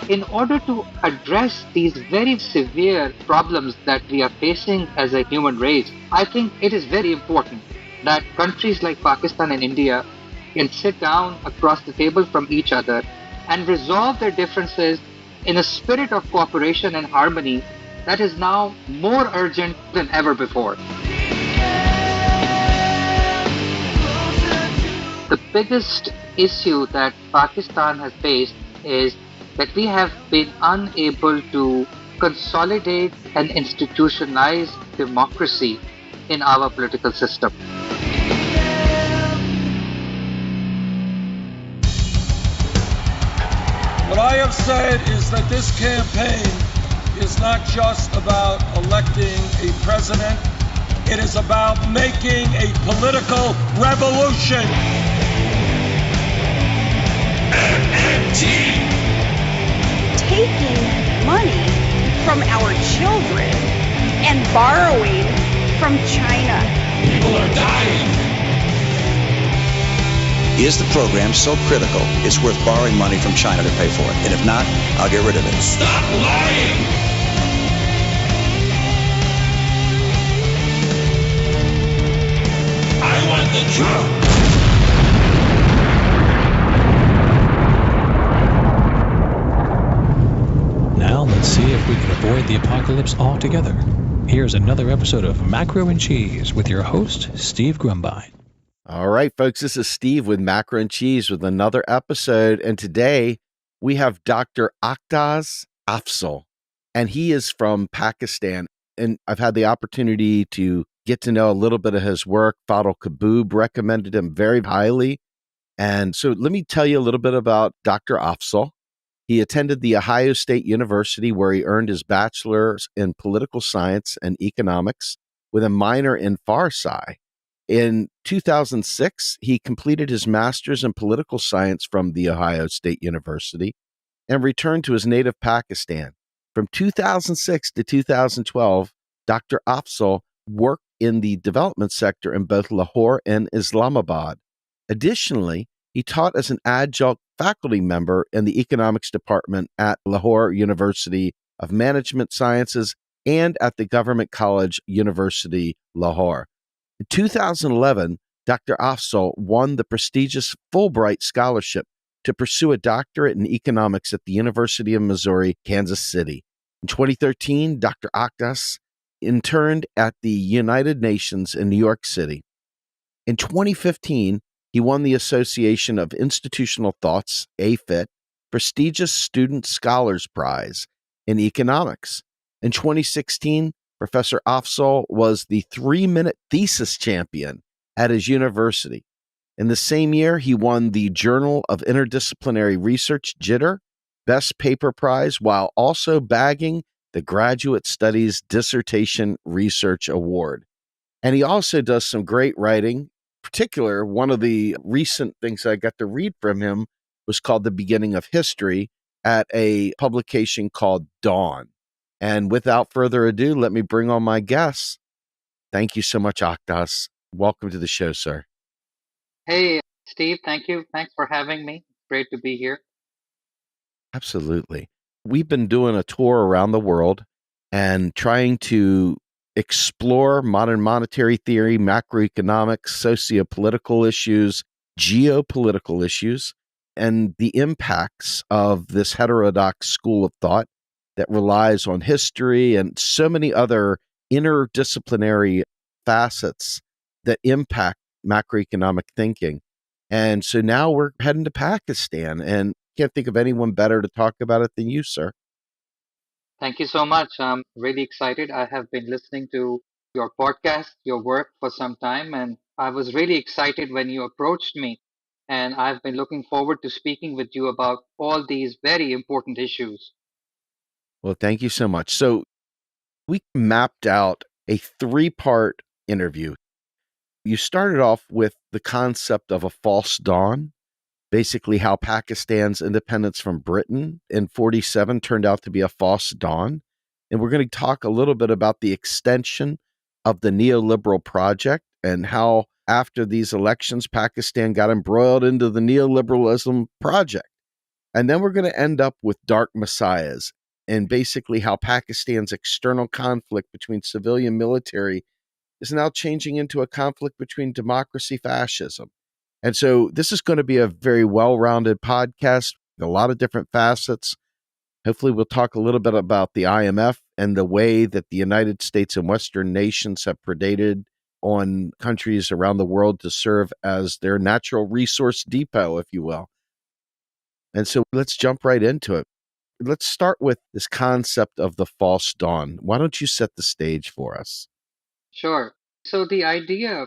in order to address these very severe problems that we are facing as a human race, I think it is very important that countries like Pakistan and India can sit down across the table from each other and resolve their differences in a spirit of cooperation and harmony that is now more urgent than ever before. The biggest issue that Pakistan has faced is that we have been unable to consolidate and institutionalize democracy in our political system. What I have said is that this campaign is not just about electing a president, it is about making a political revolution. MMT. Taking money from our children and borrowing from China. People are dying. Is the program so critical it's worth borrowing money from China to pay for it? And if not, I'll get rid of it. Stop lying! I want the truth! Now let's see if we can avoid the apocalypse altogether. Here's another episode of Macro and Cheese with your host, Steve Grumbine. All right, folks, this is Steve with Macro and Cheese with another episode. And today we have Dr. Aqdas Afzal, and he is from Pakistan. And I've had the opportunity to get to know a little bit of his work. Fadl Kaboub recommended him very highly. And so let me tell you a little bit about Dr. Afzal. He attended the Ohio State University, where he earned his bachelor's in political science and economics with a minor in Farsi. In 2006, he completed his master's in political science from the Ohio State University and returned to his native Pakistan. From 2006 to 2012, Dr. Afzal worked in the development sector in both Lahore and Islamabad. Additionally, he taught as an adjunct faculty member in the economics department at Lahore University of Management Sciences and at the Government College University, Lahore. In 2011, Dr. Afzal won the prestigious Fulbright Scholarship to pursue a doctorate in economics at the University of Missouri, Kansas City. In 2013, Dr. Aqdas interned at the United Nations in New York City. In 2015, he won the Association of Institutional Thought's AFIT prestigious Student Scholars Prize in economics. In 2016, Professor Afzal was the 3-minute thesis champion at his university. In the same year, he won the Journal of Interdisciplinary Research JITR Best Paper Prize while also bagging the Graduate Studies Dissertation Research Award. And he also does some great writing. In particular, one of the recent things I got to read from him was called The Beginning of History at a publication called Dawn. And without further ado, let me bring on my guests. Thank you so much, Aqdas. Welcome to the show, sir. Hey, Steve, thank you. Thanks for having me. Great to be here. Absolutely. We've been doing a tour around the world and trying to explore modern monetary theory, macroeconomics, socio-political issues, geopolitical issues, and the impacts of this heterodox school of thought that relies on history and so many other interdisciplinary facets that impact macroeconomic thinking. And so now we're heading to Pakistan, and can't think of anyone better to talk about it than you, sir. Thank you so much. I'm really excited. I have been listening to your podcast, your work for some time, and I was really excited when you approached me. And I've been looking forward to speaking with you about all these very important issues. Well, thank you so much. So we mapped out a 3-part interview. You started off with the concept of a false dawn, basically how Pakistan's independence from Britain in 47 turned out to be a false dawn. And we're going to talk a little bit about the extension of the neoliberal project and how after these elections, Pakistan got embroiled into the neoliberalism project. And then we're going to end up with dark messiahs and basically how Pakistan's external conflict between civilian military is now changing into a conflict between democracy, fascism. And so this is going to be a very well-rounded podcast, a lot of different facets. Hopefully we'll talk a little bit about the IMF and the way that the United States and Western nations have predated on countries around the world to serve as their natural resource depot, if you will. And so let's jump right into it. Let's start with this concept of the false dawn. Why don't you set the stage for us? Sure. So the idea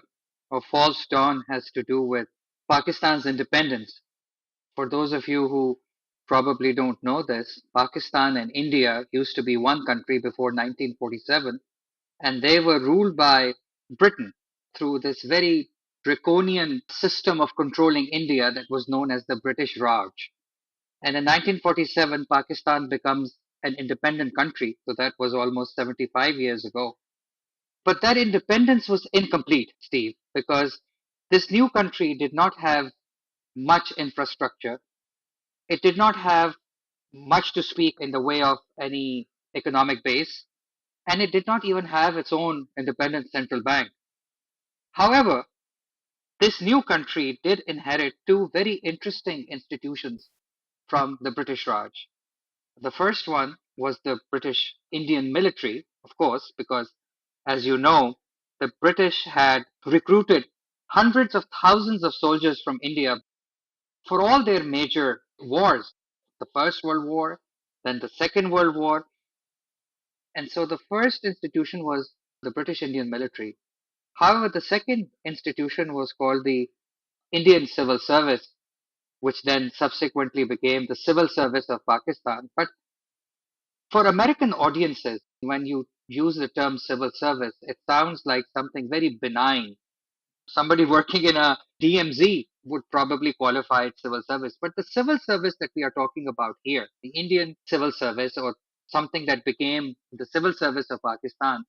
of false dawn has to do with Pakistan's independence. For those of you who probably don't know this, Pakistan and India used to be one country before 1947, and they were ruled by Britain through this very draconian system of controlling India that was known as the British Raj. And in 1947, Pakistan becomes an independent country. So that was almost 75 years ago. But that independence was incomplete, Steve, because this new country did not have much infrastructure. It did not have much to speak in the way of any economic base, and it did not even have its own independent central bank. However, this new country did inherit two very interesting institutions from the British Raj. The first one was the British Indian military, of course, because as you know, the British had recruited hundreds of thousands of soldiers from India for all their major wars, the First World War, then the Second World War. And so the first institution was the British Indian military. However, the second institution was called the Indian Civil Service, which then subsequently became the Civil Service of Pakistan. But for American audiences, when you use the term civil service, it sounds like something very benign. Somebody working in a DMZ would probably qualify as civil service. But the civil service that we are talking about here, the Indian civil service, or something that became the civil service of Pakistan,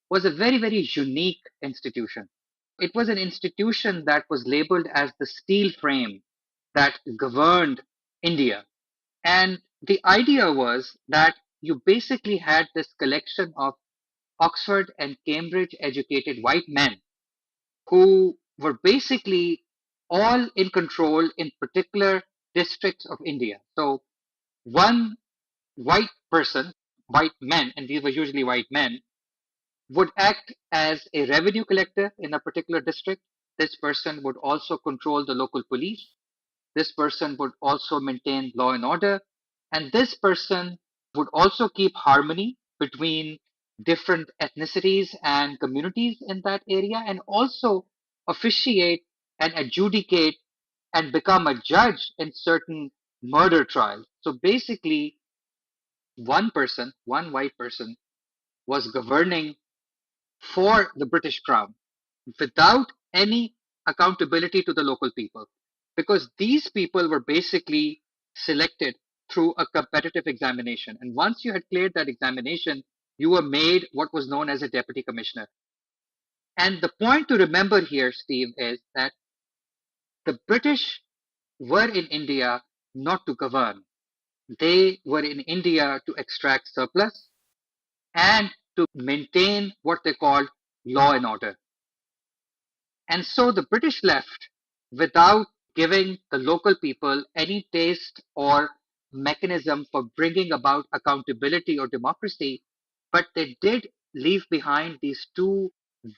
was a very, very unique institution. It was an institution that was labeled as the steel frame that governed India. And the idea was that you basically had this collection of Oxford and Cambridge educated white men who were basically all in control in particular districts of India. So one white person, white men, and these were usually white men, would act as a revenue collector in a particular district. This person would also control the local police. This person would also maintain law and order. And this person would also keep harmony between different ethnicities and communities in that area, and also officiate and adjudicate and become a judge in certain murder trials. So basically, one person, one white person, was governing for the British Crown without any accountability to the local people, because these people were basically selected through a competitive examination. And once you had cleared that examination, you were made what was known as a deputy commissioner. And the point to remember here, Steve, is that the British were in India not to govern. They were in India to extract surplus and to maintain what they called law and order. And so the British left without giving the local people any taste or mechanism for bringing about accountability or democracy, but they did leave behind these two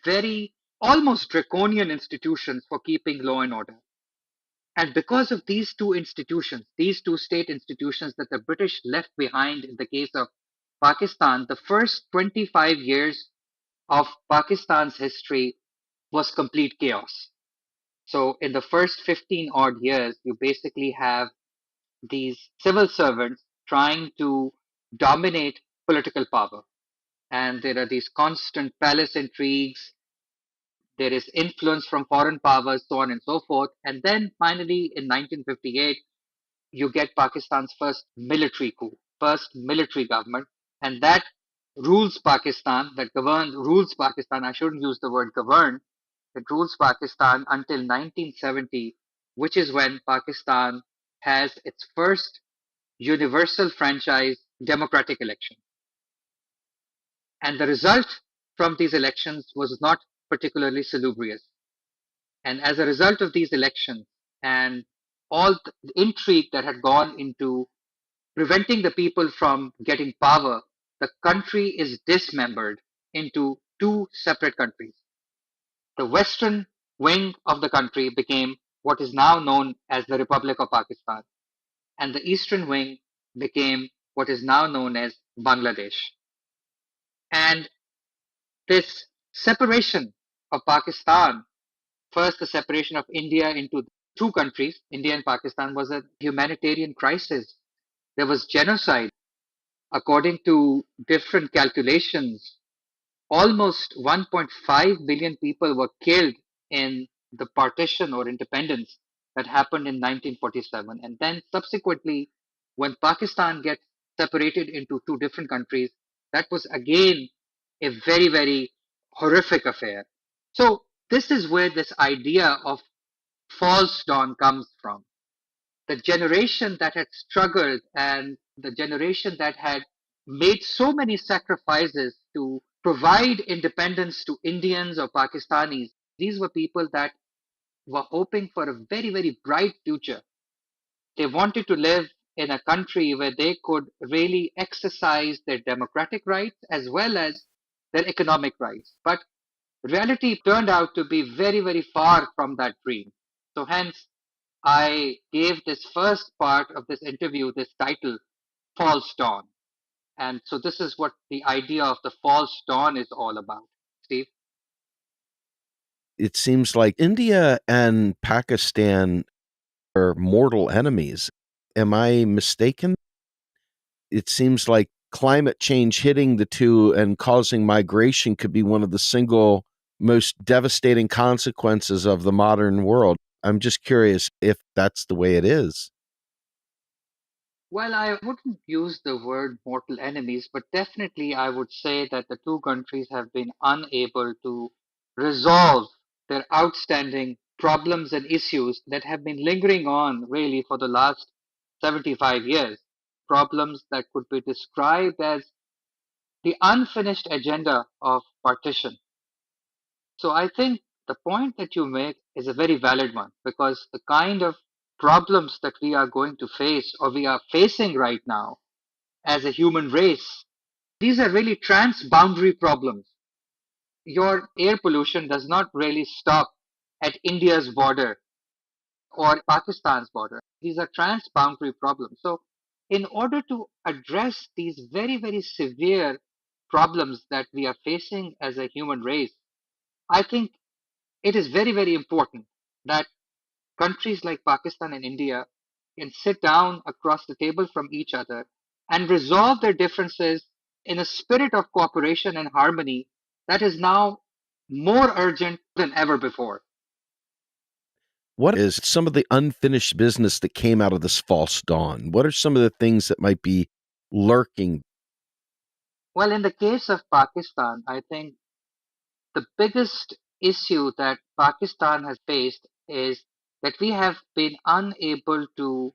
very almost draconian institutions for keeping law and order. And because of these two institutions, these two state institutions that the British left behind in the case of Pakistan, the first 25 years of Pakistan's history was complete chaos. So in the first 15 odd years, you basically have these civil servants trying to dominate political power. And there are these constant palace intrigues. There is influence from foreign powers, so on and so forth. And then finally, in 1958, you get Pakistan's first military coup, first military government. And that rules Pakistan, that rules Pakistan. I shouldn't use the word govern. It rules Pakistan until 1970, which is when Pakistan has its first universal franchise democratic election. And the result from these elections was not particularly salubrious. And as a result of these elections and all the intrigue that had gone into preventing the people from getting power, the country is dismembered into two separate countries. The western wing of the country became what is now known as the Republic of Pakistan, and the eastern wing became what is now known as Bangladesh. And this separation of Pakistan, first the separation of India into two countries, India and Pakistan, was a humanitarian crisis. There was genocide. According to different calculations, almost 1.5 billion people were killed in the partition or independence that happened in 1947. And then subsequently, when Pakistan gets separated into two different countries, that was again a very, very horrific affair. So this is where this idea of false dawn comes from. The generation that had struggled and the generation that had made so many sacrifices to provide independence to Indians or Pakistanis, these were people that were hoping for a very, very bright future. They wanted to live in a country where they could really exercise their democratic rights as well as their economic rights. But reality turned out to be very, very far from that dream. So hence, I gave this first part of this interview this title, False Dawn. And so this is what the idea of the false dawn is all about. Steve? It seems like India and Pakistan are mortal enemies. Am I mistaken? It seems like climate change hitting the two and causing migration could be one of the single most devastating consequences of the modern world. I'm just curious if that's the way it is. Well, I wouldn't use the word mortal enemies, but definitely I would say that the two countries have been unable to resolve their outstanding problems and issues that have been lingering on really for the last 75 years. Problems that could be described as the unfinished agenda of partition. So I think the point that you make is a very valid one because the kind of problems that we are going to face or we are facing right now as a human race, these are really transboundary problems. Your air pollution does not really stop at India's border or Pakistan's border. These are transboundary problems. So in order to address these very, very severe problems that we are facing as a human race, I think it is very, very important that countries like Pakistan and India can sit down across the table from each other and resolve their differences in a spirit of cooperation and harmony that is now more urgent than ever before. What is some of the unfinished business that came out of this false dawn? What are some of the things that might be lurking? Well, in the case of Pakistan, I think the biggest issue that Pakistan has faced is that we have been unable to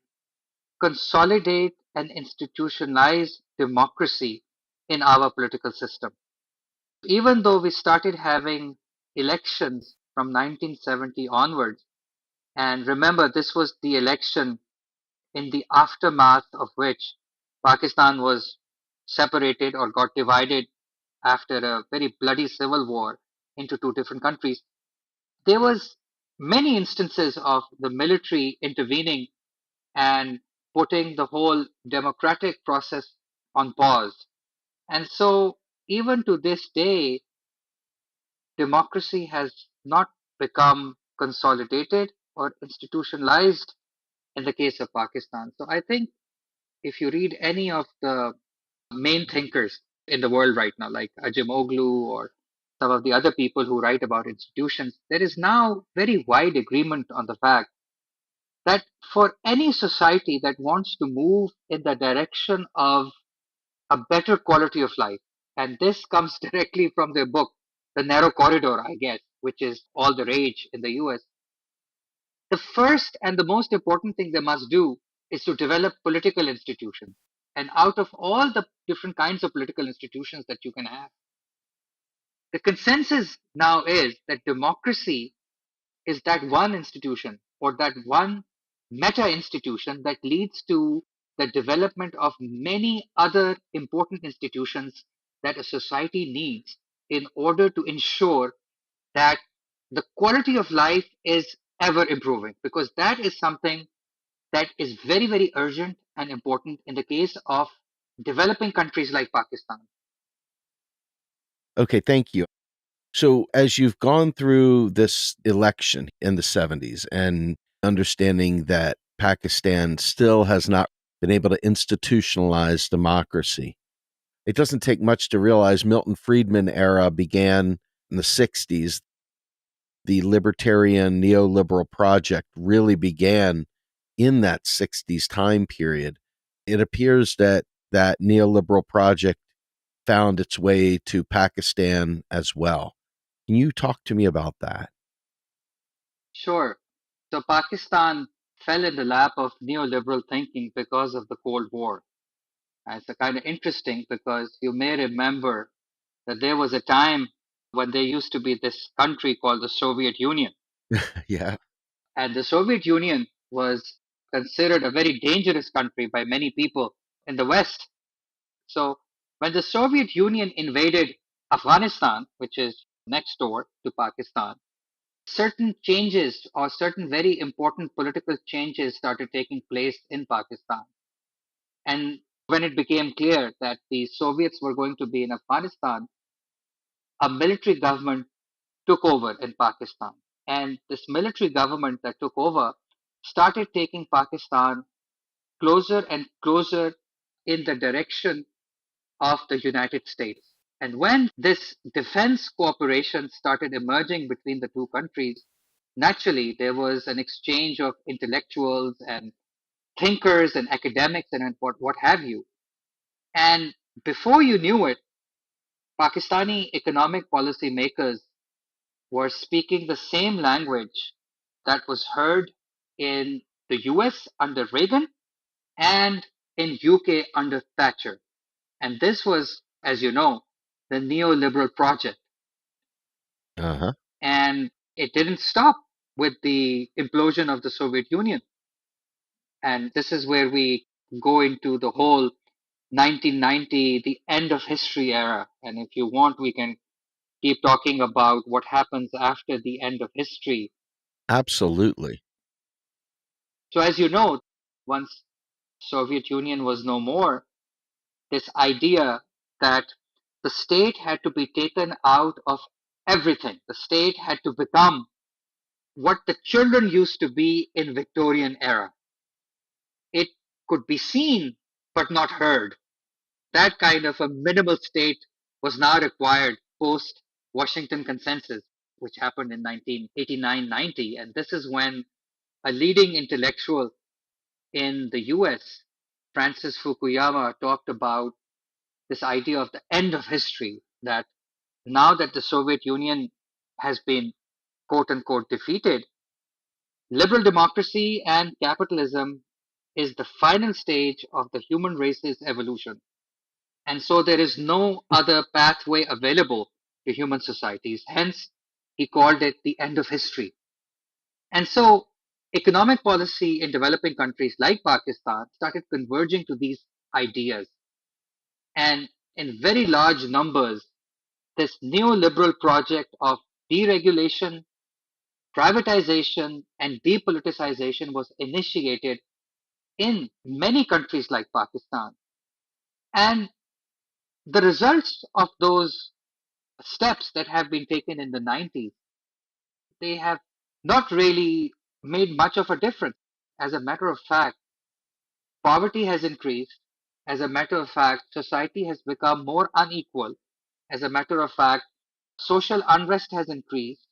consolidate and institutionalize democracy in our political system. Even though we started having elections from 1970 onwards, and remember, this was the election in the aftermath of which Pakistan was separated or got divided after a very bloody civil war into two different countries. There was many instances of the military intervening and putting the whole democratic process on pause. And so, even to this day, democracy has not become consolidated or institutionalized in the case of Pakistan. So, I think if you read any of the main thinkers in the world right now, like Ajim Oglu or some of the other people who write about institutions, there is now very wide agreement on the fact that for any society that wants to move in the direction of a better quality of life, and this comes directly from their book, The Narrow Corridor, I guess, which is all the rage in the US, the first and the most important thing they must do is to develop political institutions. And out of all the different kinds of political institutions that you can have, the consensus now is that democracy is that one institution or that one meta institution that leads to the development of many other important institutions that a society needs in order to ensure that the quality of life is ever improving, because that is something that is very, very urgent and important in the case of developing countries like Pakistan. Okay, thank you. So, as you've gone through this election in the 70s and understanding that Pakistan still has not been able to institutionalize democracy, it doesn't take much to realize Milton Friedman era began in the 60s. The libertarian neoliberal project really began in that 60s time period. It appears that that neoliberal project found its way to Pakistan as well. Can you talk to me about that? Sure. So Pakistan fell in the lap of neoliberal thinking because of the Cold War. And it's kind of interesting because you may remember that there was a time when there used to be this country called the Soviet Union. Yeah. And the Soviet Union was considered a very dangerous country by many people in the West. So when the Soviet Union invaded Afghanistan, which is next door to Pakistan, certain changes or certain very important political changes started taking place in Pakistan. And when it became clear that the Soviets were going to be in Afghanistan, a military government took over in Pakistan. And this military government that took over started taking Pakistan closer and closer in the direction of the United States. And when this defense cooperation started emerging between the two countries, naturally there was an exchange of intellectuals and thinkers and academics and what have you. And before you knew it, Pakistani economic policy makers were speaking the same language that was heard in the US under Reagan and in UK under Thatcher. And this was, as you know, the neoliberal project. Uh-huh. And it didn't stop with the implosion of the Soviet Union. And this is where we go into the whole 1990, the end of history era. And if you want, we can keep talking about what happens after the end of history. Absolutely. So as you know, once Soviet Union was no more, this idea that the state had to be taken out of everything. The state had to become what the children used to be in Victorian era. It could be seen but not heard. That kind of a minimal state was now required post Washington Consensus, which happened in 1989-90. And this is when a leading intellectual in the US, Francis Fukuyama, talked about this idea of the end of history, that now that the Soviet Union has been quote unquote defeated, liberal democracy and capitalism is the final stage of the human race's evolution. And so there is no other pathway available to human societies. Hence, he called it the end of history. And so economic policy in developing countries like Pakistan started converging to these ideas. And in very large numbers, this neoliberal project of deregulation, privatization, and depoliticization was initiated in many countries like Pakistan. And the results of those steps that have been taken in the 90s, they have not really made much of a difference. As a matter of fact, poverty has increased. As a matter of fact, society has become more unequal. As a matter of fact, social unrest has increased.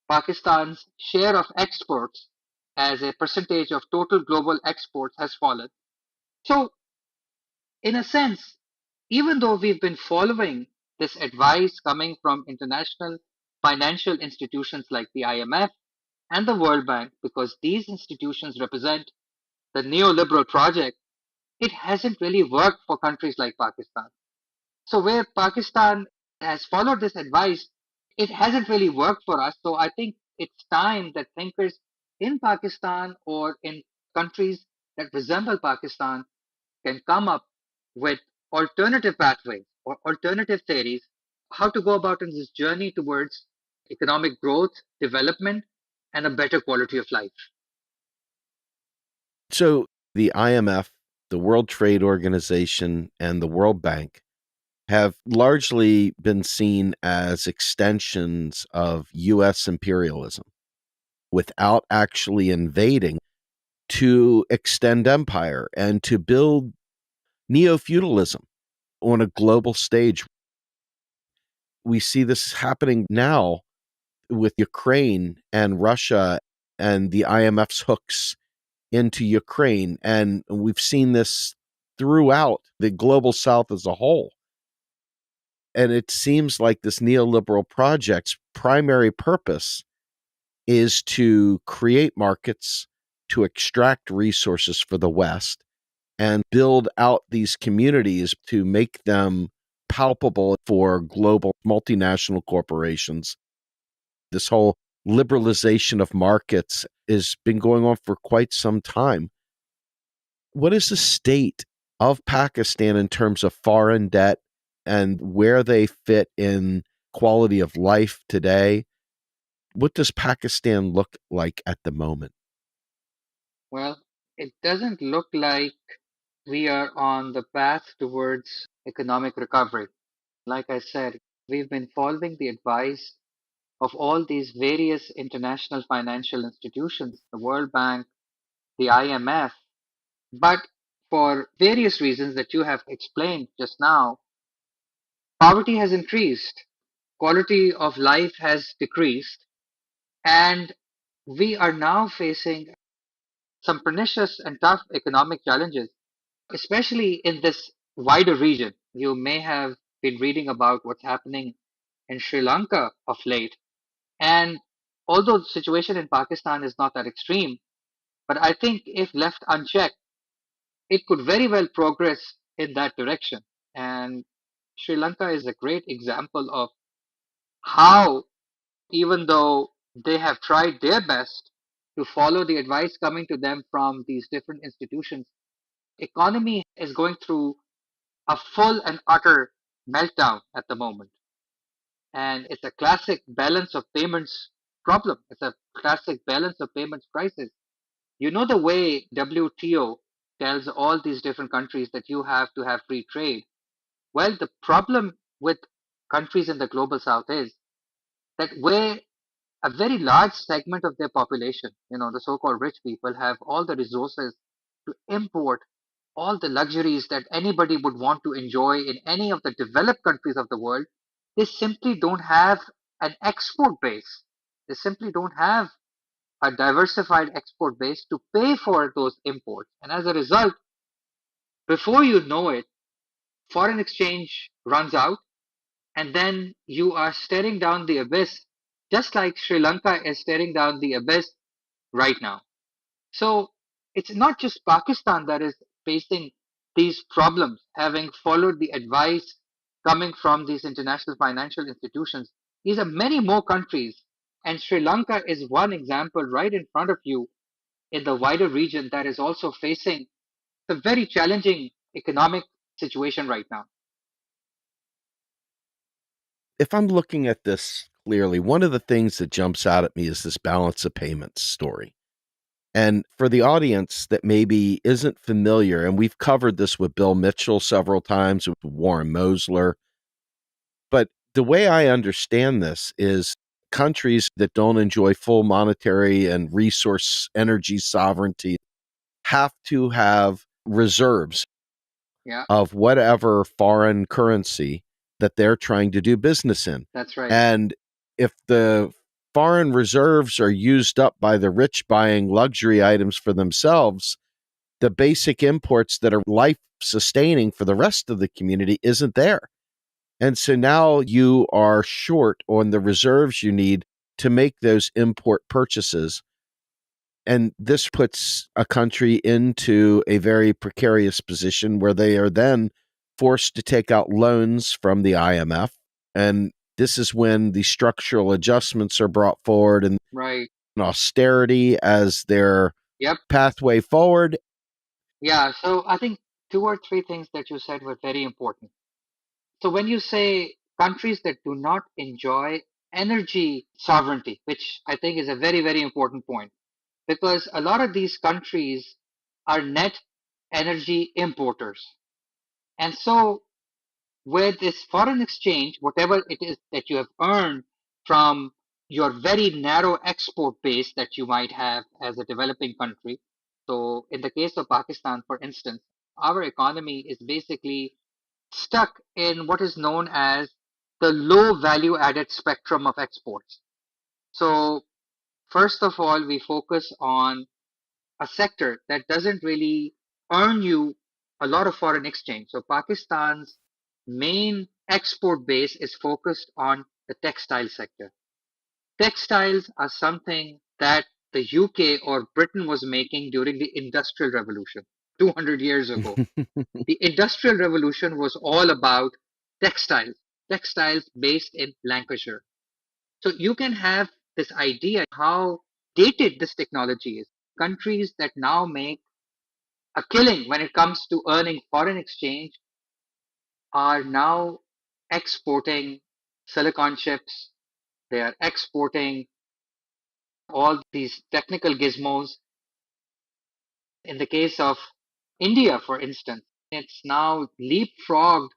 Pakistan's share of exports as a percentage of total global exports has fallen. So, in a sense, even though we've been following this advice coming from international financial institutions like the IMF and the World Bank, because these institutions represent the neoliberal project, it hasn't really worked for countries like Pakistan. So where Pakistan has followed this advice, it hasn't really worked for us. So I think it's time that thinkers in Pakistan or in countries that resemble Pakistan can come up with alternative pathways or alternative theories, how to go about in this journey towards economic growth, development, and a better quality of life. So the IMF, the World Trade Organization, and the World Bank have largely been seen as extensions of U.S. imperialism without actually invading to extend empire and to build neo-feudalism on a global stage. We see this happening now with Ukraine and Russia and the IMF's hooks into Ukraine. And we've seen this throughout the global South as a whole. And it seems like this neoliberal project's primary purpose is to create markets, to extract resources for the West, and build out these communities to make them palpable for global multinational corporations. This whole liberalization of markets has been going on for quite some time. What is the state of Pakistan in terms of foreign debt and where they fit in quality of life today? What does Pakistan look like at the moment? Well, it doesn't look like we are on the path towards economic recovery. Like I said, we've been following the advice of all these various international financial institutions, the World Bank, the IMF, but for various reasons that you have explained just now, poverty has increased, quality of life has decreased, and we are now facing some pernicious and tough economic challenges, especially in this wider region. You may have been reading about what's happening in Sri Lanka of late. And although the situation in Pakistan is not that extreme, but I think if left unchecked, it could very well progress in that direction. And Sri Lanka is a great example of how, even though they have tried their best to follow the advice coming to them from these different institutions, economy is going through a full and utter meltdown at the moment. And it's a classic balance of payments problem. It's a classic balance of payments crisis. You know the way WTO tells all these different countries that you have to have free trade. Well, the problem with countries in the global south is that where a very large segment of their population, the so-called rich people, have all the resources to import all the luxuries that anybody would want to enjoy in any of the developed countries of the world, they simply don't have an export base. They simply don't have a diversified export base to pay for those imports. And as a result, before you know it, foreign exchange runs out, and then you are staring down the abyss, just like Sri Lanka is staring down the abyss right now. So it's not just Pakistan that is facing these problems, having followed the advice coming from these international financial institutions. These are many more countries, and Sri Lanka is one example right in front of you in the wider region that is also facing a very challenging economic situation right now. If I'm looking at this clearly, one of the things that jumps out at me is this balance of payments story. And for the audience that maybe isn't familiar, and we've covered this with Bill Mitchell several times, with Warren Mosler, but the way I understand this is countries that don't enjoy full monetary and resource energy sovereignty have to have reserves of whatever foreign currency that they're trying to do business in. That's right. And if the foreign reserves are used up by the rich buying luxury items for themselves, the basic imports that are life sustaining for the rest of the community isn't there. And so now you are short on the reserves you need to make those import purchases. And this puts a country into a very precarious position where they are then forced to take out loans from the IMF. And this is when the structural adjustments are brought forward and Right. austerity as their Yep. pathway forward. Yeah. So I think two or three things that you said were very important. So when you say countries that do not enjoy energy sovereignty, which I think is a very, very important point, because a lot of these countries are net energy importers. And so with this foreign exchange, whatever it is that you have earned from your very narrow export base that you might have as a developing country. So in the case of Pakistan, for instance, our economy is basically stuck in what is known as the low value added spectrum of exports. So first of all, we focus on a sector that doesn't really earn you a lot of foreign exchange. So Pakistan's main export base is focused on the textile sector. Textiles are something that the UK or Britain was making during the Industrial Revolution 200 years ago. The Industrial Revolution was all about textiles, textiles based in Lancashire. So you can have this idea how dated this technology is. Countries that now make a killing when it comes to earning foreign exchange are now exporting silicon chips. They are exporting all these technical gizmos. In the case of India, for instance, it's now leapfrogged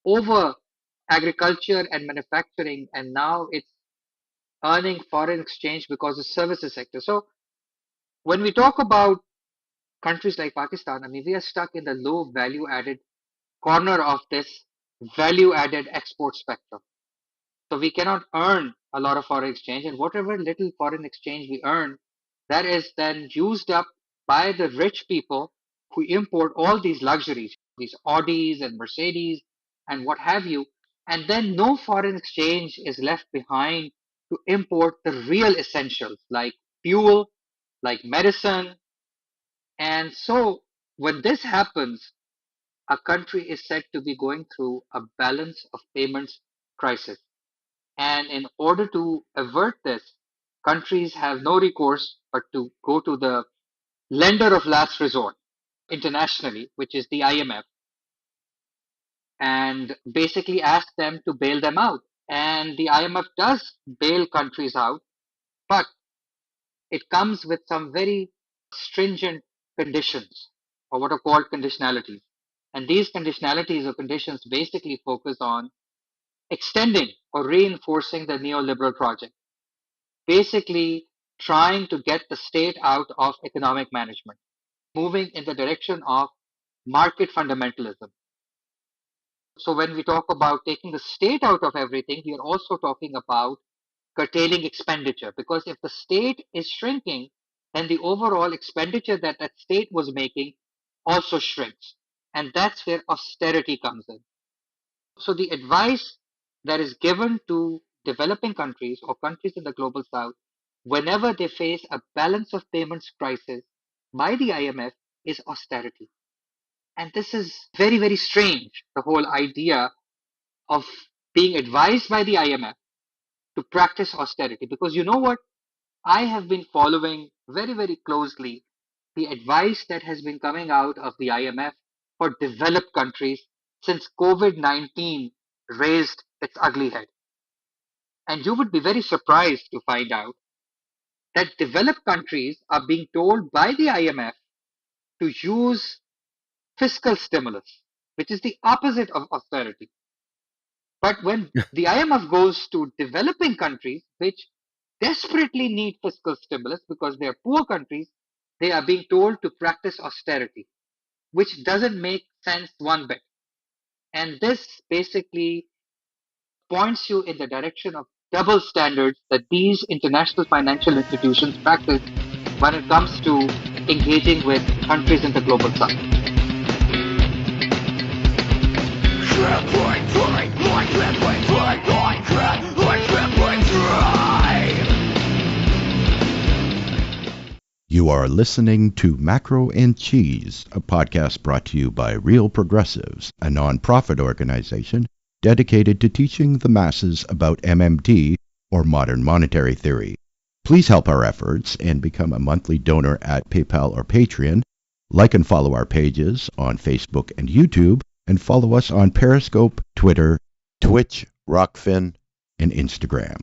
over agriculture and manufacturing, and now it's earning foreign exchange because of services sector. So when we talk about countries like Pakistan, I mean, we are stuck in the low value added corner of this value added export spectrum. So we cannot earn a lot of foreign exchange, and whatever little foreign exchange we earn, that is then used up by the rich people who import all these luxuries, these Audis and Mercedes and what have you. And then no foreign exchange is left behind to import the real essentials like fuel, like medicine. And so when this happens, a country is said to be going through a balance of payments crisis. And in order to avert this, countries have no recourse but to go to the lender of last resort internationally, which is the IMF, and basically ask them to bail them out. And the IMF does bail countries out, but it comes with some very stringent conditions, or what are called conditionalities. And these conditionalities or conditions basically focus on extending or reinforcing the neoliberal project, basically trying to get the state out of economic management, moving in the direction of market fundamentalism. So when we talk about taking the state out of everything, we are also talking about curtailing expenditure, because if the state is shrinking, then the overall expenditure that that state was making also shrinks. And that's where austerity comes in. So the advice that is given to developing countries or countries in the global south whenever they face a balance of payments crisis by the IMF is austerity. And this is very, very strange, the whole idea of being advised by the IMF to practice austerity. Because you know what? I have been following very, very closely the advice that has been coming out of the IMF for developed countries since COVID-19 raised its ugly head. And you would be very surprised to find out that developed countries are being told by the IMF to use fiscal stimulus, which is the opposite of austerity. But when the IMF goes to developing countries, which desperately need fiscal stimulus because they are poor countries, they are being told to practice austerity, which doesn't make sense one bit. And this basically points you in the direction of double standards that these international financial institutions practice when it comes to engaging with countries in the global south. You are listening to Macro and Cheese, a podcast brought to you by Real Progressives, a nonprofit organization dedicated to teaching the masses about MMT, or modern monetary theory. Please help our efforts and become a monthly donor at PayPal or Patreon. Like and follow our pages on Facebook and YouTube, and follow us on Periscope, Twitter, Twitch, Rockfin, and Instagram.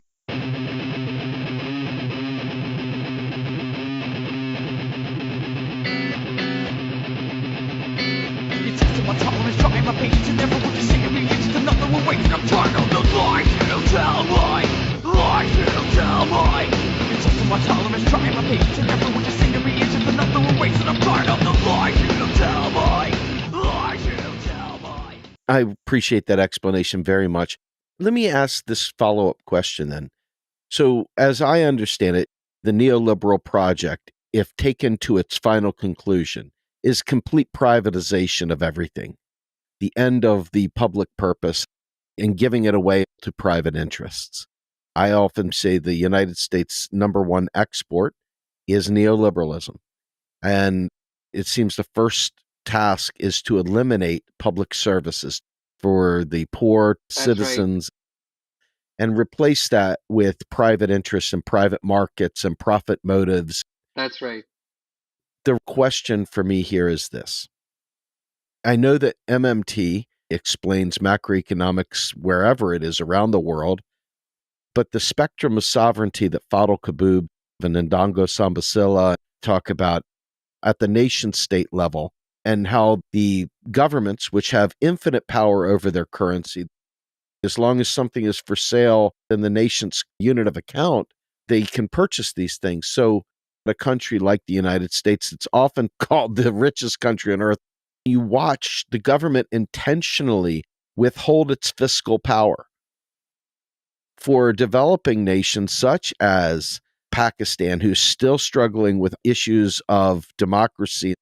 My tolerance, trying my patience, and never want to see me. It's another way, and I'm tired of the lies you tell me. Lies you tell me. It's also my tolerance, trying my patience, and never want to see me. It's another way, and I'm tired of the lies you tell me. Lies you tell me. I appreciate that explanation very much. Let me ask this follow-up question then. So, as I understand it, the neoliberal project, if taken to its final conclusion, is complete privatization of everything, the end of the public purpose, and giving it away to private interests. I often say the United States' number one export is neoliberalism. And it seems the first task is to eliminate public services for the poor citizens and replace that with private interests and private markets and profit motives. That's right. The question for me here is this. I know that MMT explains macroeconomics wherever it is around the world, but the spectrum of sovereignty that Fadl Kaboub and Ndongo Sambasila talk about at the nation state level, and how the governments, which have infinite power over their currency, as long as something is for sale in the nation's unit of account, they can purchase these things. So a country like the United States, it's often called the richest country on earth. You watch the government intentionally withhold its fiscal power. For developing nations such as Pakistan, who's still struggling with issues of democracy,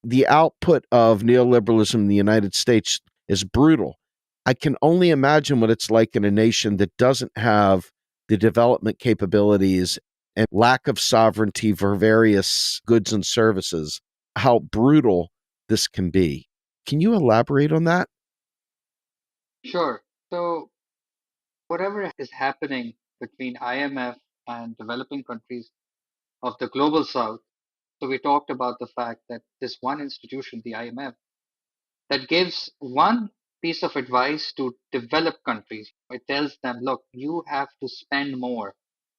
the output of neoliberalism in the United States is brutal. I can only imagine what it's like in a nation that doesn't have the development capabilities and lack of sovereignty for various goods and services, how brutal this can be. Can you elaborate on that? Sure. So, whatever is happening between IMF and developing countries of the global south, so we talked about the fact that this one institution, the IMF, that gives one piece of advice to developed countries. It tells them, look, you have to spend more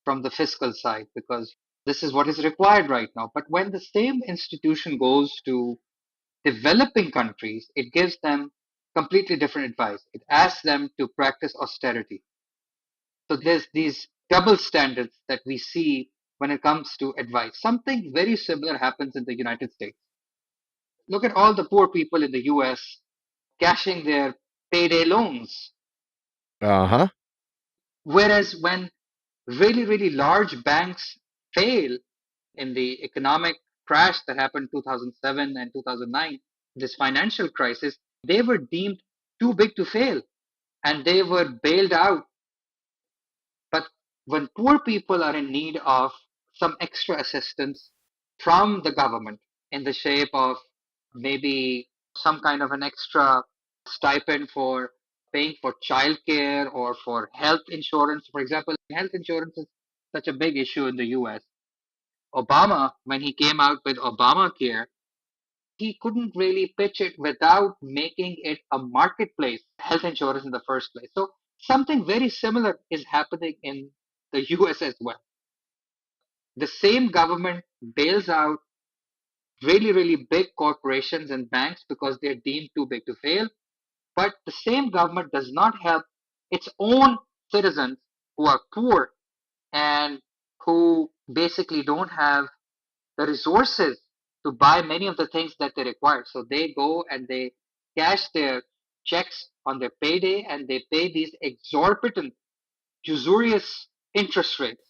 from the fiscal side because this is what is required right now. But when the same institution goes to developing countries, it gives them completely different advice. It asks them to practice austerity. So there's these double standards that we see when it comes to advice. Something very similar happens in the United States. Look at all the poor people in the US cashing their payday loans. Uh-huh. Whereas when really, really large banks fail in the economic crash that happened 2007 and 2009, this financial crisis, they were deemed too big to fail and they were bailed out. But when poor people are in need of some extra assistance from the government in the shape of maybe some kind of an extra stipend for paying for childcare or for health insurance, for example, health insurance is such a big issue in the US. Obama, when he came out with Obamacare, he couldn't really pitch it without making it a marketplace, health insurance in the first place. So something very similar is happening in the US as well. The same government bails out really, really big corporations and banks because they're deemed too big to fail. But the same government does not help its own citizens who are poor and who basically don't have the resources to buy many of the things that they require. So they go and they cash their checks on their payday and they pay these exorbitant, usurious interest rates.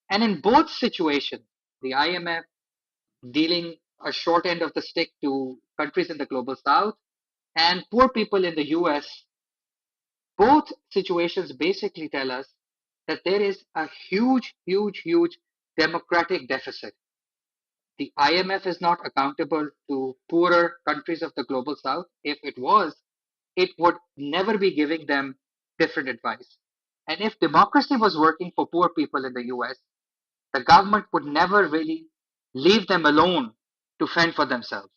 And in both situations, the IMF dealing a short end of the stick to countries in the global south and poor people in the US, both situations basically tell us that there is a huge, huge, huge democratic deficit. The IMF is not accountable to poorer countries of the global south. If it was, it would never be giving them different advice. And if democracy was working for poor people in the US, the government would never really leave them alone to fend for themselves.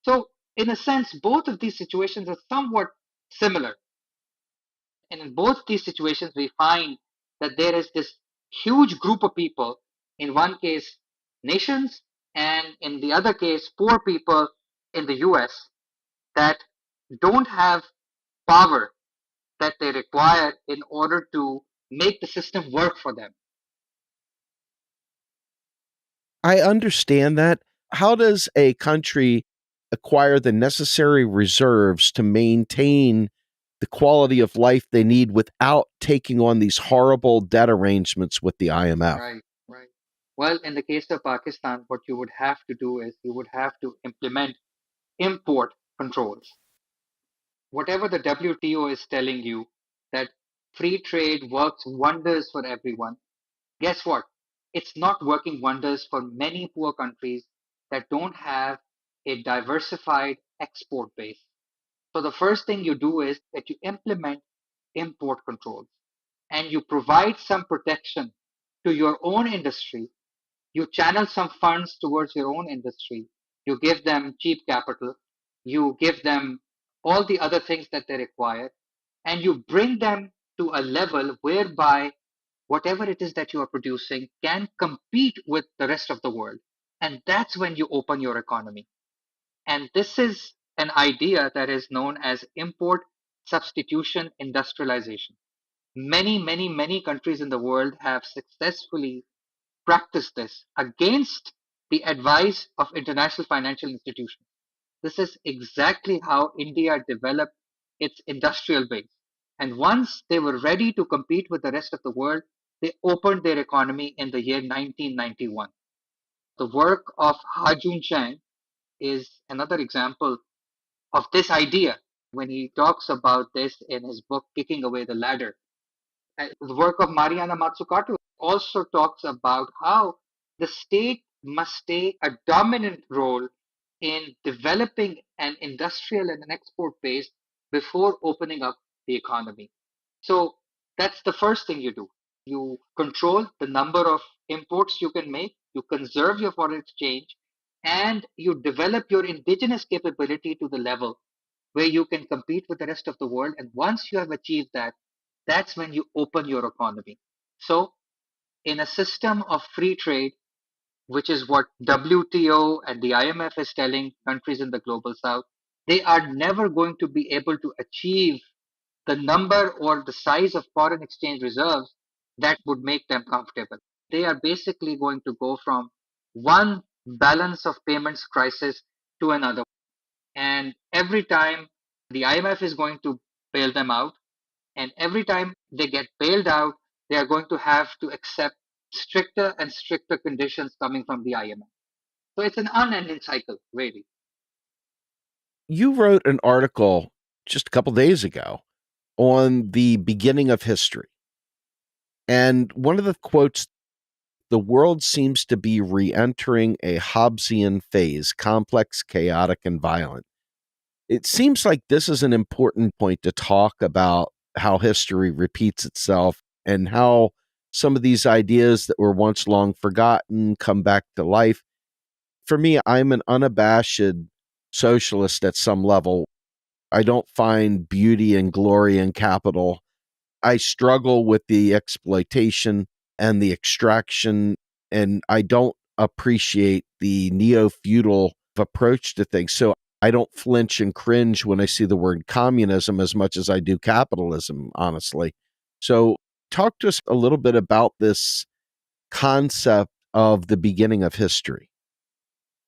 So, in a sense, both of these situations are somewhat similar. And in both these situations, we find that there is this huge group of people, in one case, nations, and in the other case, poor people in the US that don't have power that they require in order to make the system work for them. I understand that. How does a country acquire the necessary reserves to maintain the quality of life they need without taking on these horrible debt arrangements with the IMF? Right, right. Well, in the case of Pakistan, what you would have to do is you would have to implement import controls. Whatever the WTO is telling you that free trade works wonders for everyone, guess what? It's not working wonders for many poor countries that don't have a diversified export base. So the first thing you do is that you implement import controls and you provide some protection to your own industry. You channel some funds towards your own industry. You give them cheap capital. You give them all the other things that they require. And you bring them to a level whereby whatever it is that you are producing can compete with the rest of the world. And that's when you open your economy. And this is an idea that is known as import substitution industrialization. Many countries in the world have successfully practiced this against the advice of international financial institutions. This is exactly how India developed its industrial base. And once they were ready to compete with the rest of the world, they opened their economy in the year 1991. The work of Ha Jun Chang is another example of this idea when he talks about this in his book, Kicking Away the Ladder. The work of Mariana Mazzucato also talks about how the state must take a dominant role in developing an industrial and an export base before opening up the economy. So that's the first thing you do. You control the number of imports you can make, you conserve your foreign exchange, and you develop your indigenous capability to the level where you can compete with the rest of the world. And once you have achieved that, that's when you open your economy. So, in a system of free trade, which is what WTO and the IMF is telling countries in the global south, they are never going to be able to achieve the number or the size of foreign exchange reserves that would make them comfortable. They are basically going to go from one balance of payments crisis to another. And every time the IMF is going to bail them out, and every time they get bailed out, they are going to have to accept stricter and stricter conditions coming from the IMF. So it's an unending cycle, really. You wrote an article just a couple days ago on the beginning of history. And one of the quotes, the world seems to be re-entering a Hobbesian phase, complex, chaotic, and violent. It seems like this is an important point to talk about how history repeats itself and how some of these ideas that were once long forgotten come back to life. For me, I'm an unabashed socialist at some level. I don't find beauty and glory in capital. I struggle with the exploitation and the extraction, and I don't appreciate the neo-feudal approach to things. So I don't flinch and cringe when I see the word communism as much as I do capitalism, honestly. So talk to us a little bit about this concept of the beginning of history.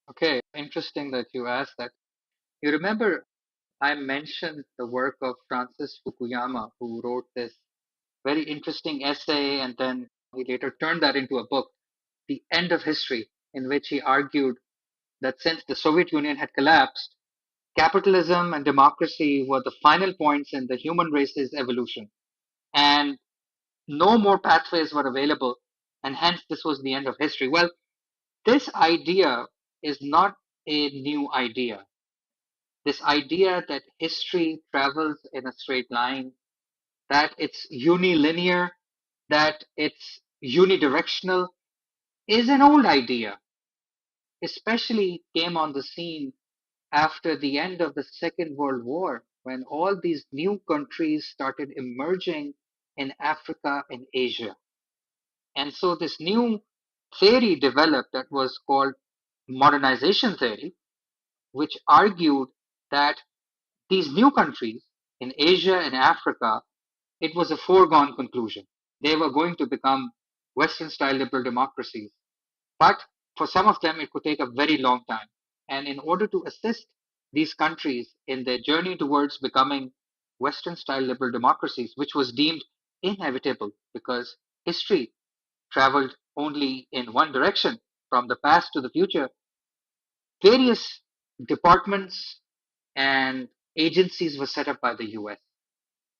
Okay, interesting that you asked that. You remember I mentioned the work of Francis Fukuyama, who wrote this very interesting essay, and then he later turned that into a book, The End of History, in which he argued that since the Soviet Union had collapsed, capitalism and democracy were the final points in the human race's evolution, and no more pathways were available, and hence this was the end of history. Well, this idea is not a new idea. This idea that history travels in a straight line, that it's unilinear, that it's unidirectional, is an old idea, especially came on the scene after the end of the Second World War, when all these new countries started emerging in Africa and Asia. And so this new theory developed that was called Modernization Theory, which argued that these new countries in Asia and Africa, it was a foregone conclusion. They were going to become Western style liberal democracies. But for some of them, it could take a very long time. And in order to assist these countries in their journey towards becoming Western style liberal democracies, which was deemed inevitable because history traveled only in one direction from the past to the future, various departments and agencies were set up by the US.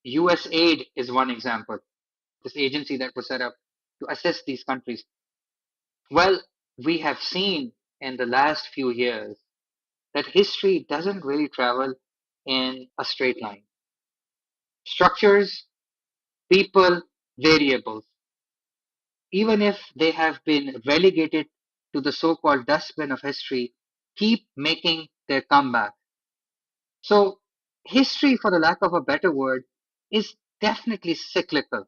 USAID is one example, this agency that was set up to assist these countries. Well, we have seen in the last few years that history doesn't really travel in a straight line. Structures, people, variables, even if they have been relegated to the so called dustbin of history, keep making their comeback. So, history, for the lack of a better word, is definitely cyclical.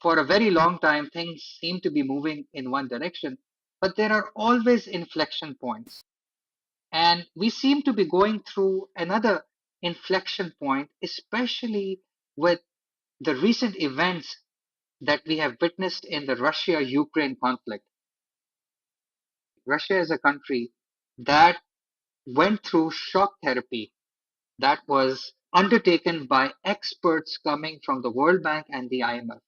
For a very long time, things seem to be moving in one direction, but there are always inflection points. And we seem to be going through another inflection point, especially with the recent events that we have witnessed in the Russia Ukraine conflict. Russia is a country that went through shock therapy that was undertaken by experts coming from the World Bank and the IMF.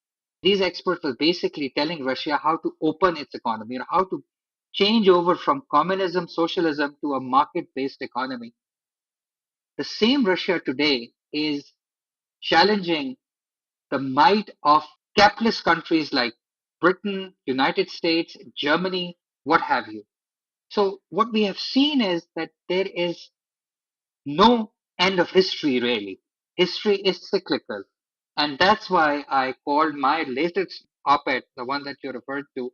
These experts were basically telling Russia how to open its economy, how to change over from communism, socialism to a market based economy. The same Russia today is challenging the might of capitalist countries like Britain, United States, Germany, what have you. So what we have seen is that there is no end of history really. History is cyclical. And that's why I called my latest op-ed, the one that you referred to,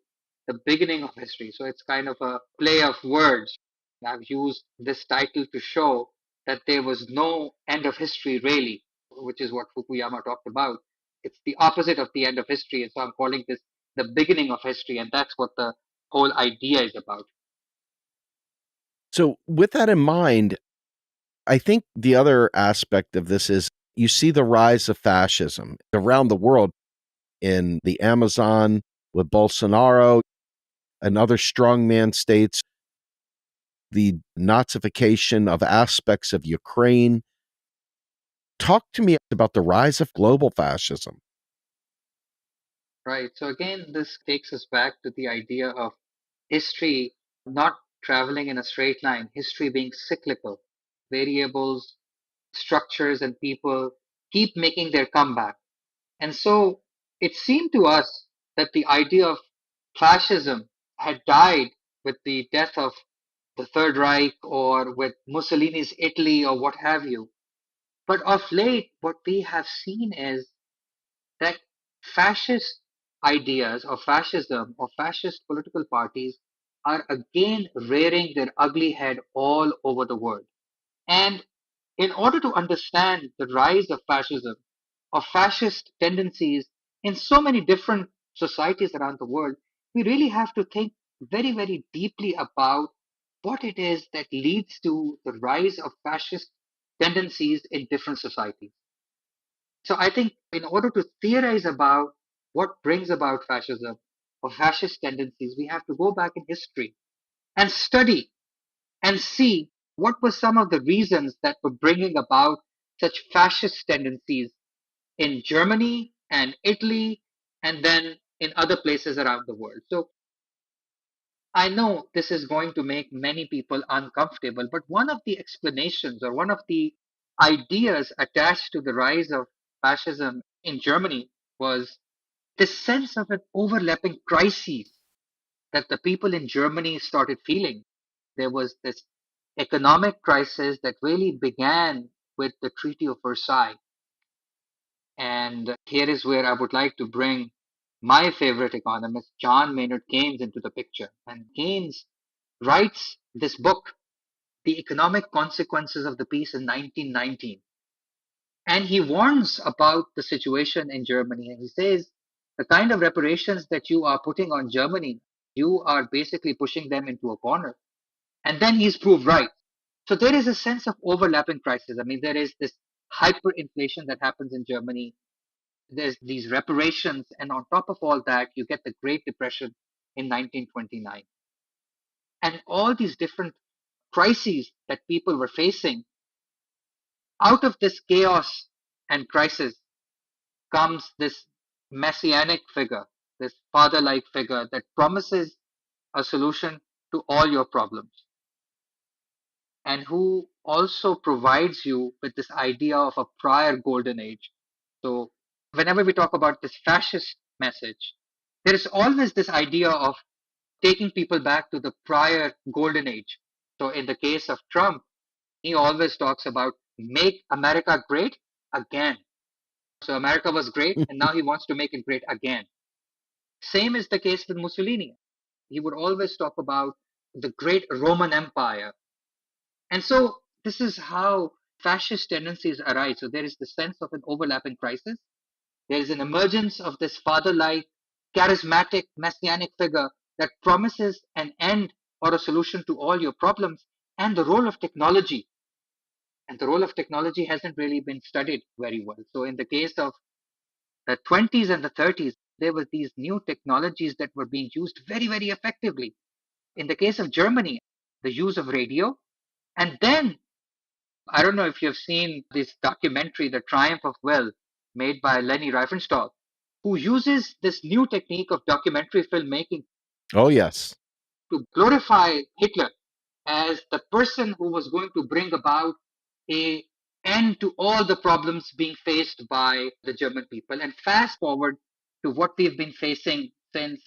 the beginning of history. So it's kind of a play of words. I've used this title to show that there was no end of history really, which is what Fukuyama talked about. It's the opposite of the end of history. And so I'm calling this the beginning of history. And that's what the whole idea is about. So, with that in mind, I think the other aspect of this is you see the rise of fascism around the world in the Amazon with Bolsonaro and other strongman states, the Nazification of aspects of Ukraine. Talk to me about the rise of global fascism. Right. So again, this takes us back to the idea of history not traveling in a straight line, history being cyclical. Variables, structures, and people keep making their comeback. And so it seemed to us that the idea of fascism had died with the death of the Third Reich or with Mussolini's Italy or what have you. But of late, what we have seen is that fascist ideas or fascism or fascist political parties are again rearing their ugly head all over the world. And in order to understand the rise of fascism, of fascist tendencies in so many different societies around the world, we really have to think very, very deeply about what it is that leads to the rise of fascist tendencies in different societies. So I think in order to theorize about what brings about fascism or fascist tendencies, we have to go back in history and study and see what were some of the reasons that were bringing about such fascist tendencies in Germany and Italy and then in other places around the world. So I know this is going to make many people uncomfortable, but one of the explanations or one of the ideas attached to the rise of fascism in Germany was this sense of an overlapping crises that the people in Germany started feeling. There was this economic crisis that really began with the Treaty of Versailles. And here is where I would like to bring my favorite economist, John Maynard Keynes, into the picture. And Keynes writes this book, The Economic Consequences of the Peace, in 1919. And he warns about the situation in Germany. And he says, the kind of reparations that you are putting on Germany, you are basically pushing them into a corner. And then he's proved right. So there is a sense of overlapping crisis. I mean, there is this hyperinflation that happens in Germany. There's these reparations. And on top of all that, you get the Great Depression in 1929. And all these different crises that people were facing, out of this chaos and crisis comes this messianic figure, this father-like figure that promises a solution to all your problems, and who also provides you with this idea of a prior golden age. So whenever we talk about this fascist message, there is always this idea of taking people back to the prior golden age. So in the case of Trump, he always talks about make America great again. So America was great, and now he wants to make it great again. Same is the case with Mussolini. He would always talk about the great Roman Empire. And so this is how fascist tendencies arise. So there is the sense of an overlapping crisis. There is an emergence of this father-like, charismatic, messianic figure that promises an end or a solution to all your problems, and the role of technology. And the role of technology hasn't really been studied very well. So in the case of the 20s and the 30s, there were these new technologies that were being used very, very effectively. In the case of Germany, the use of radio. And then, I don't know if you've seen this documentary, The Triumph of Will, made by Leni Riefenstahl, who uses this new technique of documentary filmmaking. Oh, yes. To glorify Hitler as the person who was going to bring about a end to all the problems being faced by the German people. And fast forward to what we've been facing since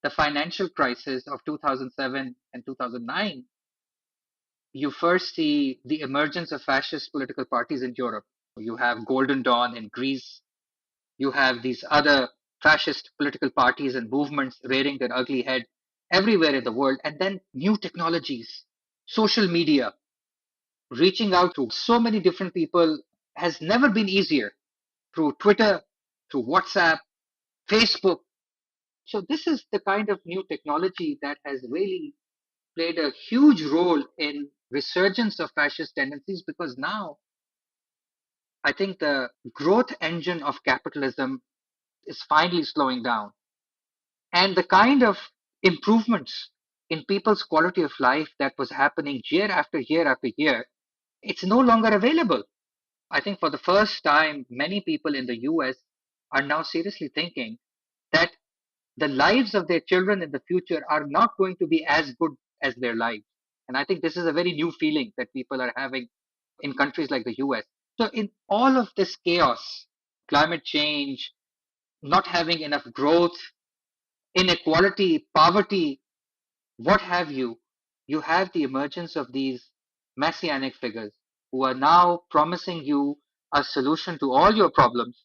the financial crisis of 2007 and 2009, you first see the emergence of fascist political parties in Europe. You have Golden Dawn in Greece. You have these other fascist political parties and movements rearing their ugly head everywhere in the world. And then new technologies, social media, reaching out to so many different people has never been easier, through Twitter, through WhatsApp, Facebook. So this is the kind of new technology that has really played a huge role in resurgence of fascist tendencies, because now I think the growth engine of capitalism is finally slowing down. And the kind of improvements in people's quality of life that was happening year after year after year, it's no longer available. I think for the first time, many people in the US are now seriously thinking that the lives of their children in the future are not going to be as good as their lives. And I think this is a very new feeling that people are having in countries like the US. So, in all of this chaos, climate change, not having enough growth, inequality, poverty, what have you, you have the emergence of these messianic figures who are now promising you a solution to all your problems,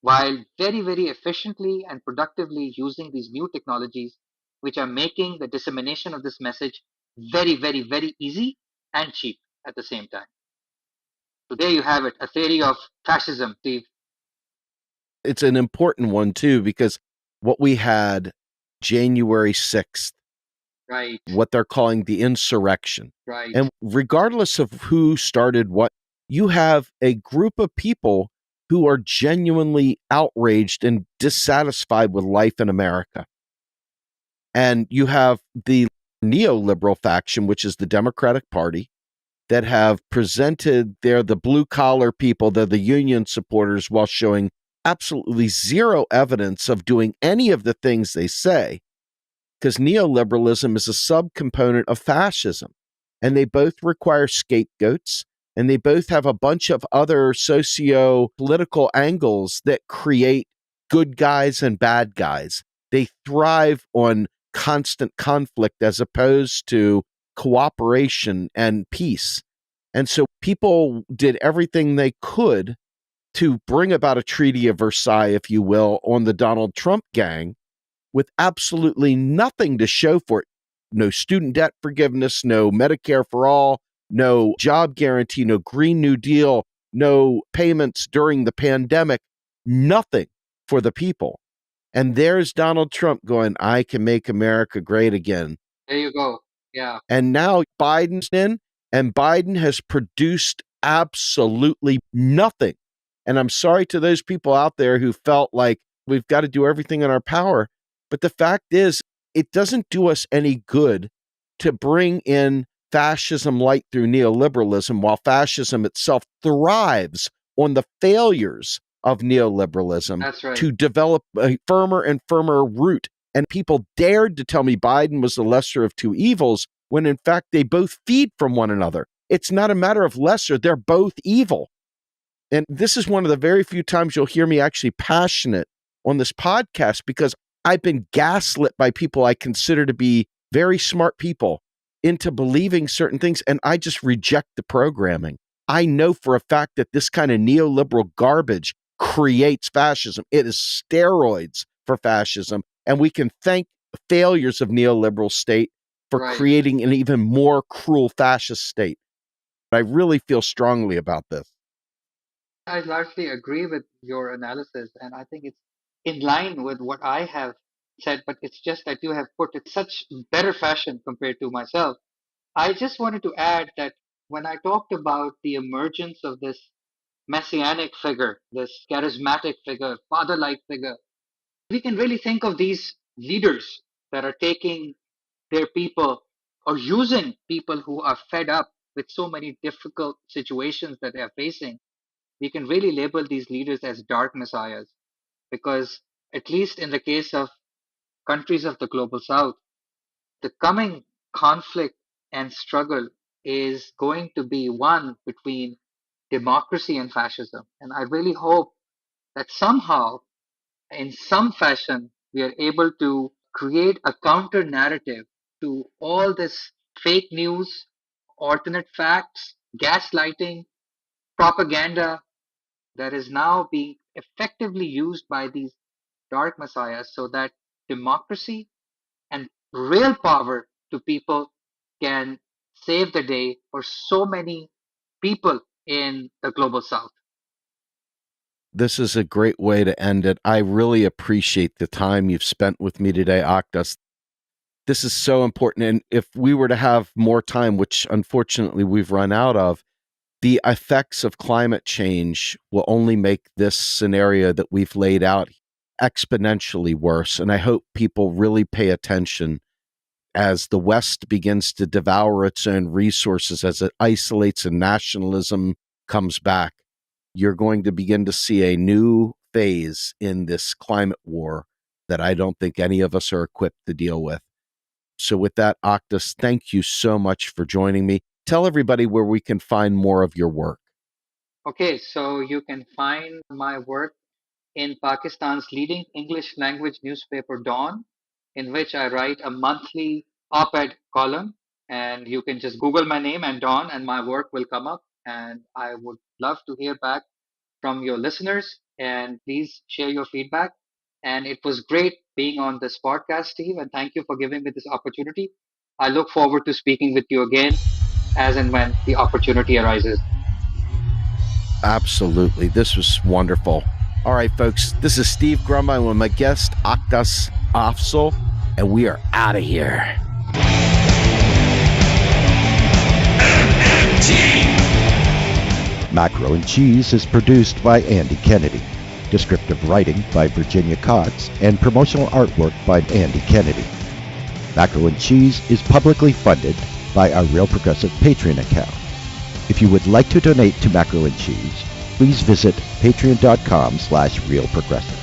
while very, very efficiently and productively using these new technologies, which are making the dissemination of this message very, very, very easy and cheap at the same time. So there you have it, a theory of fascism, Steve. It's an important one, too, because what we had January 6th, right, what they're calling the insurrection. Right. And regardless of who started what, you have a group of people who are genuinely outraged and dissatisfied with life in America. And you have the neoliberal faction, which is the Democratic Party, that have presented they're the blue-collar people, they're the union supporters, while showing absolutely zero evidence of doing any of the things they say, because neoliberalism is a subcomponent of fascism, and they both require scapegoats, and they both have a bunch of other socio-political angles that create good guys and bad guys. They thrive on constant conflict as opposed to cooperation and peace. And so people did everything they could to bring about a Treaty of Versailles, if you will, on the Donald Trump gang with absolutely nothing to show for it. No student debt forgiveness, no Medicare for all, no job guarantee, no Green New Deal, no payments during the pandemic, nothing for the people. And there's Donald Trump going, I can make America great again. There you go. Yeah. And now Biden's in, and Biden has produced absolutely nothing. And I'm sorry to those people out there who felt like we've got to do everything in our power. But the fact is, it doesn't do us any good to bring in fascism light through neoliberalism while fascism itself thrives on the failures of neoliberalism. That's right. To develop a firmer and firmer root. And people dared to tell me Biden was the lesser of two evils when in fact they both feed from one another. It's not a matter of lesser, they're both evil. And this is one of the very few times you'll hear me actually passionate on this podcast, because I've been gaslit by people I consider to be very smart people into believing certain things, and I just reject the programming. I know for a fact that this kind of neoliberal garbage creates fascism. It is steroids for fascism, and we can thank failures of neoliberal state for creating an even more cruel fascist state. I really feel strongly about this. I largely agree with your analysis, and I think it's in line with what I have said, but it's just that you have put it such better fashion compared to myself. I just wanted to add that when I talked about the emergence of this messianic figure, this charismatic figure, father-like figure, we can really think of these leaders that are taking their people or using people who are fed up with so many difficult situations that they are facing. We can really label these leaders as dark messiahs, because at least in the case of countries of the global south, the coming conflict and struggle is going to be one between democracy and fascism. And I really hope that somehow, in some fashion, we are able to create a counter narrative to all this fake news, alternate facts, gaslighting, propaganda that is now being effectively used by these dark messiahs, so that democracy and real power to people can save the day for so many people in the global south. This is a great way to end it. I really appreciate the time you've spent with me today, Aqdas. This is so important. And if we were to have more time, which unfortunately we've run out of, the effects of climate change will only make this scenario that we've laid out exponentially worse. And I hope people really pay attention as the West begins to devour its own resources, as it isolates and nationalism comes back. You're going to begin to see a new phase in this climate war that I don't think any of us are equipped to deal with. So with that, Aqdas, thank you so much for joining me. Tell everybody where we can find more of your work. Okay, so you can find my work in Pakistan's leading English language newspaper, Dawn, in which I write a monthly op-ed column. And you can just Google my name and Dawn, and my work will come up. And I would love to hear back from your listeners, and please share your feedback. And it was great being on this podcast, Steve, and thank you for giving me this opportunity. I look forward to speaking with you again as and when the opportunity arises. Absolutely. This was wonderful. All right, folks, this is Steve Grumbine with my guest, Aqdas Afzal, and we are out of here. Macro and Cheese is produced by Andy Kennedy. Descriptive writing by Virginia Cox and promotional artwork by Andy Kennedy. Macro and Cheese is publicly funded by our Real Progressive Patreon account. If you would like to donate to Macro and Cheese, please visit patreon.com/realprogressive.